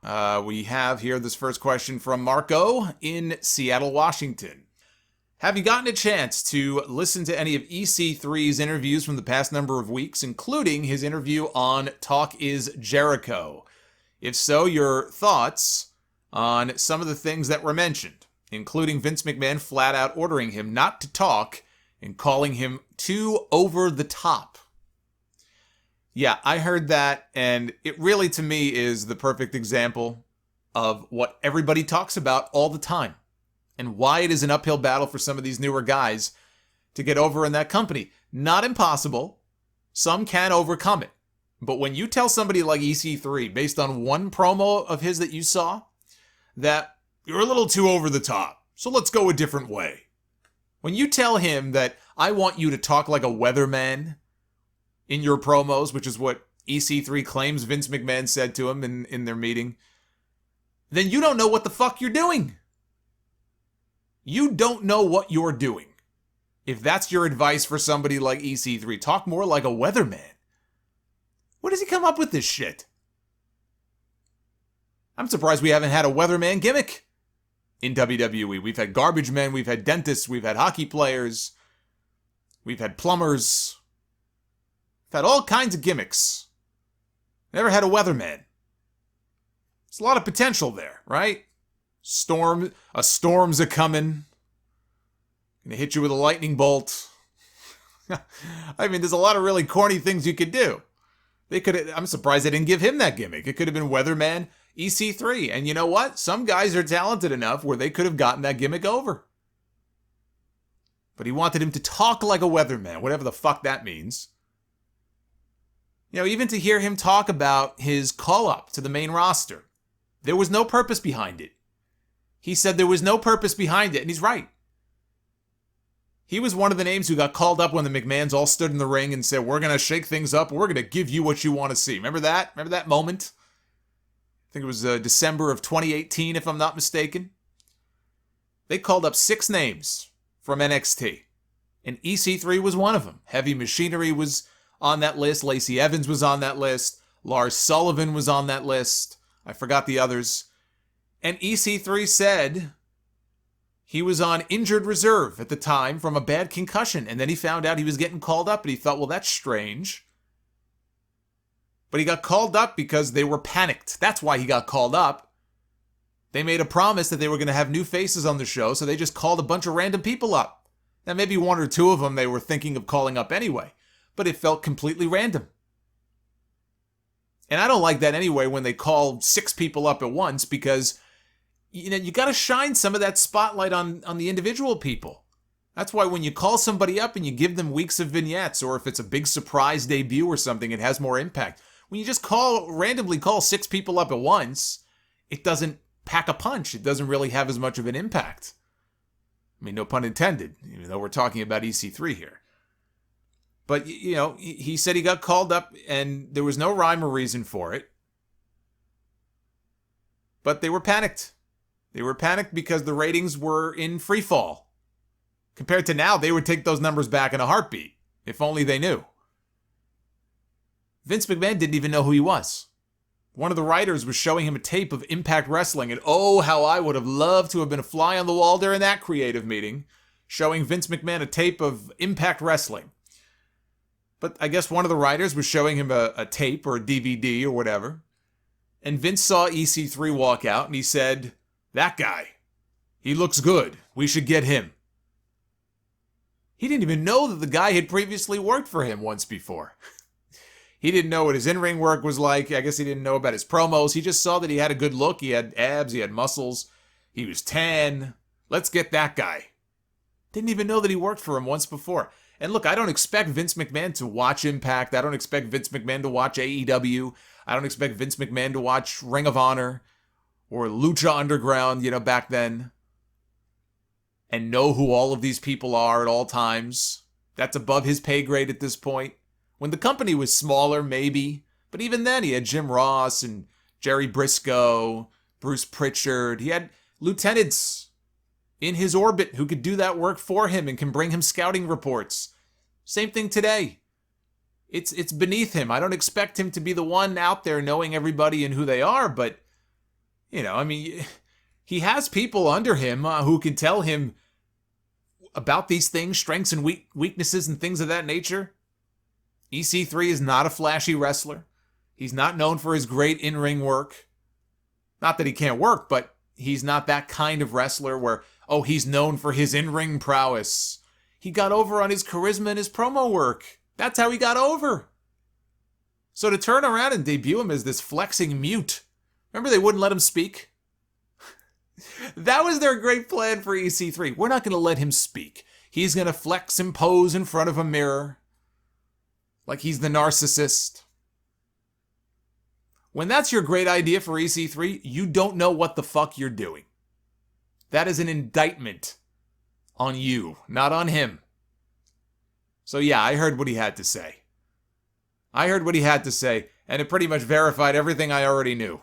We have here this first question from Marco in Seattle, Washington. Have you gotten a chance to listen to any of EC3's interviews from the past number of weeks, including his interview on Talk Is Jericho? If so, your thoughts on some of the things that were mentioned, including Vince McMahon flat out ordering him not to talk and calling him too over the top. Yeah, I heard that, and it really, to me, is the perfect example of what everybody talks about all the time, and why it is an uphill battle for some of these newer guys to get over in that company. Not impossible. Some can overcome it. But when you tell somebody like EC3, based on one promo of his that you saw, that you're a little too over the top, so let's go a different way. When you tell him that I want you to talk like a weatherman in your promos, which is what EC3 claims Vince McMahon said to him in their meeting, then you don't know what the fuck you're doing. You don't know what you're doing. If that's your advice for somebody like EC3, talk more like a weatherman. Where does he come up with this shit? I'm surprised we haven't had a weatherman gimmick in WWE. We've had garbage men, we've had dentists, we've had hockey players, we've had plumbers. We've had all kinds of gimmicks. Never had a weatherman. There's a lot of potential there, right? A storm's a-coming. Gonna hit you with a lightning bolt. I mean, there's a lot of really corny things you could do. I'm surprised they didn't give him that gimmick. It could have been Weatherman EC3. And you know what? Some guys are talented enough where they could have gotten that gimmick over. But he wanted him to talk like a weatherman, whatever the fuck that means. You know, even to hear him talk about his call-up to the main roster, there was no purpose behind it. He said there was no purpose behind it, and he's right. He was one of the names who got called up when the McMahons all stood in the ring and said, we're going to shake things up, we're going to give you what you want to see. Remember that? Remember that moment? I think it was December of 2018, if I'm not mistaken. They called up 6 names from NXT, and EC3 was one of them. Heavy Machinery was on that list. Lacey Evans was on that list. Lars Sullivan was on that list. I forgot the others. And EC3 said he was on injured reserve at the time from a bad concussion. And then he found out he was getting called up and he thought, well, that's strange. But he got called up because they were panicked. That's why he got called up. They made a promise that they were going to have new faces on the show, so they just called a bunch of random people up. Now, maybe 1 or 2 of them they were thinking of calling up anyway. But it felt completely random. And I don't like that anyway when they call 6 people up at once because, you know, you got to shine some of that spotlight on the individual people. That's why when you call somebody up and you give them weeks of vignettes, or if it's a big surprise debut or something, it has more impact. When you just randomly call 6 people up at once, it doesn't pack a punch. It doesn't really have as much of an impact. I mean, no pun intended, even though we're talking about EC3 here. But, you know, he said he got called up and there was no rhyme or reason for it. But they were panicked. They were panicked because the ratings were in free fall. Compared to now, they would take those numbers back in a heartbeat, if only they knew. Vince McMahon didn't even know who he was. One of the writers was showing him a tape of Impact Wrestling, and oh, how I would have loved to have been a fly on the wall during that creative meeting, showing Vince McMahon a tape of Impact Wrestling. But I guess one of the writers was showing him a tape or a DVD or whatever. And Vince saw EC3 walk out and he said, that guy, he looks good. We should get him. He didn't even know that the guy had previously worked for him once before. He didn't know what his in-ring work was like. I guess he didn't know about his promos. He just saw that he had a good look. He had abs. He had muscles. He was tan. Let's get that guy. Didn't even know that he worked for him once before. And look, I don't expect Vince McMahon to watch Impact. I don't expect Vince McMahon to watch AEW. I don't expect Vince McMahon to watch Ring of Honor or Lucha Underground, you know, back then. And know who all of these people are at all times. That's above his pay grade at this point. When the company was smaller, maybe. But even then, he had Jim Ross and Jerry Briscoe, Bruce Pritchard. He had lieutenants in his orbit who could do that work for him and can bring him scouting reports. Same thing today. It's beneath him. I don't expect him to be the one out there knowing everybody and who they are, but I mean, he has people under him who can tell him about these things, strengths and weaknesses and things of that nature. EC3 is not a flashy wrestler. He's not known for his great in-ring work. Not that he can't work, but he's not that kind of wrestler where, he's known for his in-ring prowess. He got over on his charisma and his promo work. That's how he got over. So to turn around and debut him as this flexing mute, remember they wouldn't let him speak? That was their great plan for EC3. We're not going to let him speak. He's going to flex and pose in front of a mirror like he's the narcissist. When that's your great idea for EC3, you don't know what the fuck you're doing. That is an indictment on you, not on him. So yeah, I heard what he had to say. And it pretty much verified everything I already knew.